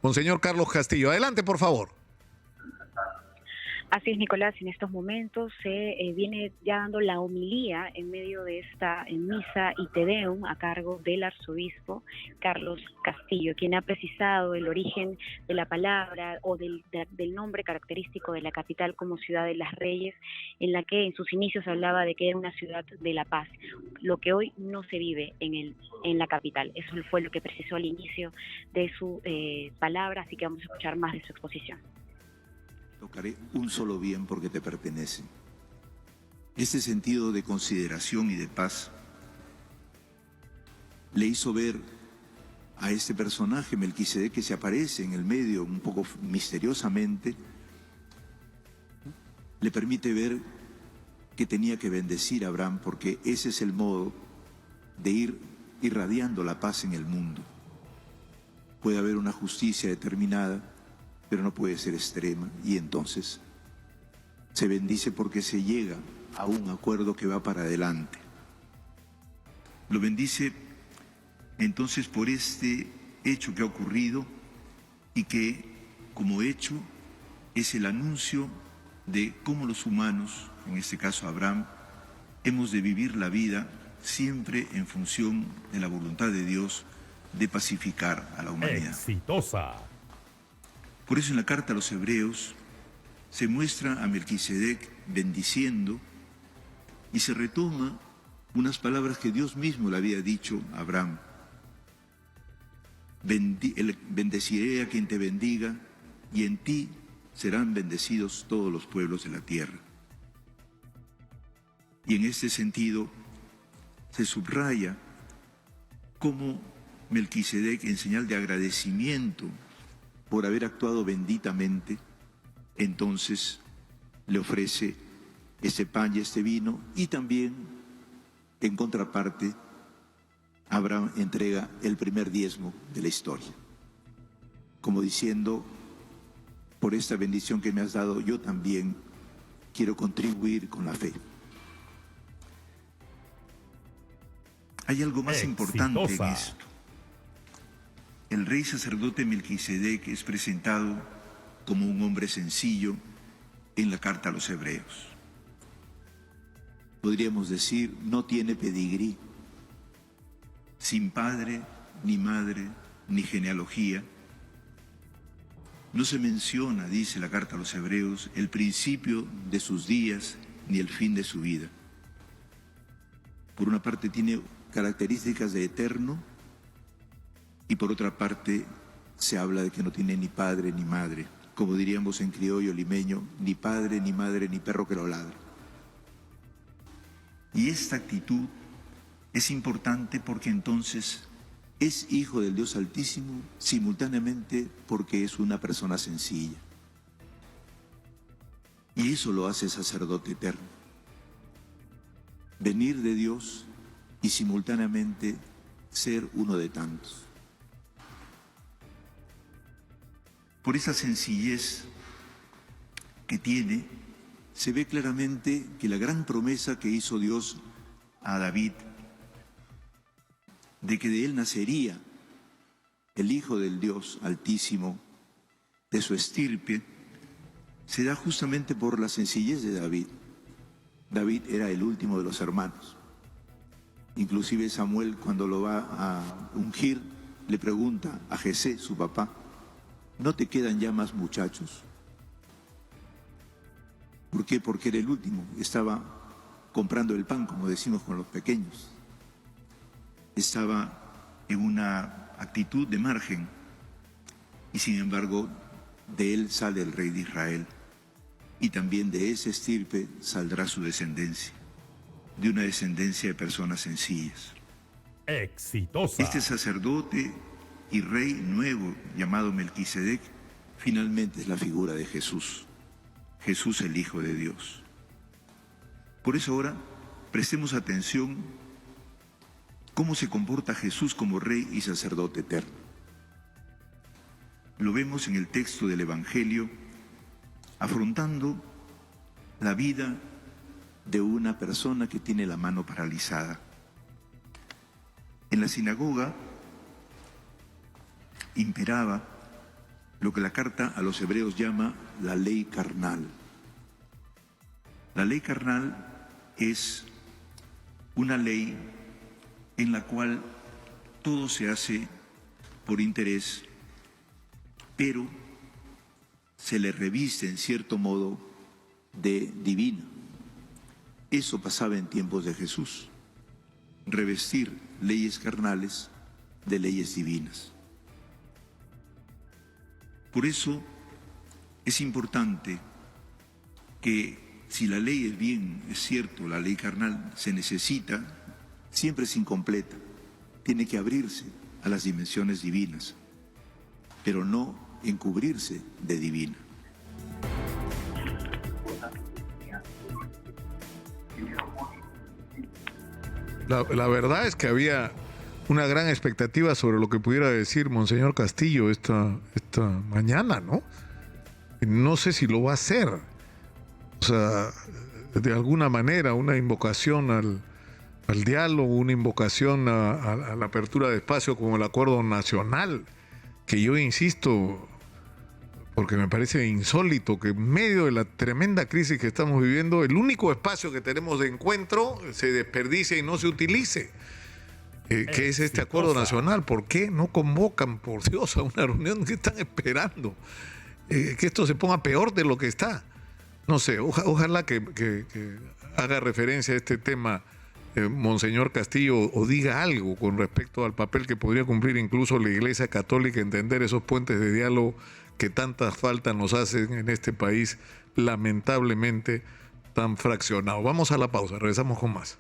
Monseñor Carlos Castillo. Adelante, por favor. Así es, Nicolás, en estos momentos se viene ya dando la homilía en medio de esta misa y Te Deum a cargo del arzobispo Carlos Castillo, quien ha precisado el origen de la palabra o del nombre característico de la capital como ciudad de las Reyes, en la que en sus inicios hablaba de que era una ciudad de la paz, lo que hoy no se vive en la capital. Eso fue lo que precisó al inicio de su palabra, así que vamos a escuchar más de su exposición. Tocaré un solo bien porque te pertenece. Este sentido de consideración y de paz le hizo ver a este personaje, Melquisedec, que se aparece en el medio un poco misteriosamente, le permite ver que tenía que bendecir a Abraham porque ese es el modo de ir irradiando la paz en el mundo. Puede haber una justicia determinada, pero no puede ser extrema, y entonces se bendice porque se llega a un acuerdo que va para adelante. Lo bendice entonces por este hecho que ha ocurrido y que como hecho es el anuncio de cómo los humanos, en este caso Abraham, hemos de vivir la vida siempre en función de la voluntad de Dios de pacificar a la humanidad. Exitosa. Por eso en la carta a los Hebreos se muestra a Melquisedec bendiciendo y se retoma unas palabras que Dios mismo le había dicho a Abraham. Bendeciré a quien te bendiga y en ti serán bendecidos todos los pueblos de la tierra. Y en este sentido se subraya cómo Melquisedec, en señal de agradecimiento por haber actuado benditamente, entonces le ofrece este pan y este vino, y también, en contraparte, Abraham entrega el primer diezmo de la historia, como diciendo, por esta bendición que me has dado, yo también quiero contribuir con la fe. Hay algo más importante en esto. El rey sacerdote Melquisedec es presentado como un hombre sencillo en la carta a los Hebreos. Podríamos decir, no tiene pedigrí, sin padre, ni madre, ni genealogía. No se menciona, dice la carta a los Hebreos, el principio de sus días ni el fin de su vida. Por una parte tiene características de eterno, y por otra parte se habla de que no tiene ni padre ni madre, como diríamos en criollo limeño, ni padre, ni madre, ni perro que lo ladra. Y esta actitud es importante porque entonces es hijo del Dios Altísimo, simultáneamente porque es una persona sencilla. Y eso lo hace sacerdote eterno. Venir de Dios y simultáneamente ser uno de tantos. Por esa sencillez que tiene, se ve claramente que la gran promesa que hizo Dios a David, de que de él nacería el Hijo del Dios Altísimo, de su estirpe, se da justamente por la sencillez de David. David era el último de los hermanos. Inclusive Samuel, cuando lo va a ungir, le pregunta a Jesé, su papá, ¿no te quedan ya más muchachos? ¿Por qué? Porque era el último, estaba comprando el pan, como decimos con los pequeños. Estaba en una actitud de margen y sin embargo de él sale el rey de Israel y también de ese estirpe saldrá su descendencia, de una descendencia de personas sencillas. Exitosa. Este sacerdote y rey nuevo llamado Melquisedec finalmente es la figura de Jesús, Jesús el Hijo de Dios. Por eso ahora prestemos atención cómo se comporta Jesús como rey y sacerdote eterno. Lo vemos en el texto del Evangelio afrontando la vida de una persona que tiene la mano paralizada. En la sinagoga imperaba lo que la carta a los hebreos llama la ley carnal. La ley carnal es una ley en la cual todo se hace por interés, pero se le reviste en cierto modo de divina. Eso pasaba en tiempos de Jesús, revestir leyes carnales de leyes divinas. Por eso es importante que si la ley es bien, es cierto, la ley carnal se necesita, siempre es incompleta, tiene que abrirse a las dimensiones divinas, pero no encubrirse de divina. La verdad es que había una gran expectativa sobre lo que pudiera decir Monseñor Castillo esta mañana, ¿no? No sé si lo va a hacer. O sea, de alguna manera, una invocación al diálogo, una invocación a la apertura de espacio como el Acuerdo Nacional, que yo insisto, porque me parece insólito que en medio de la tremenda crisis que estamos viviendo, el único espacio que tenemos de encuentro se desperdicie y no se utilice, que es este Acuerdo Nacional. ¿Por qué no convocan, por Dios, a una reunión que están esperando? Que esto se ponga peor de lo que está. No sé, ojalá que haga referencia a este tema Monseñor Castillo, o diga algo con respecto al papel que podría cumplir incluso la Iglesia Católica, entender esos puentes de diálogo que tantas faltas nos hacen en este país, lamentablemente tan fraccionado. Vamos a la pausa, regresamos con más.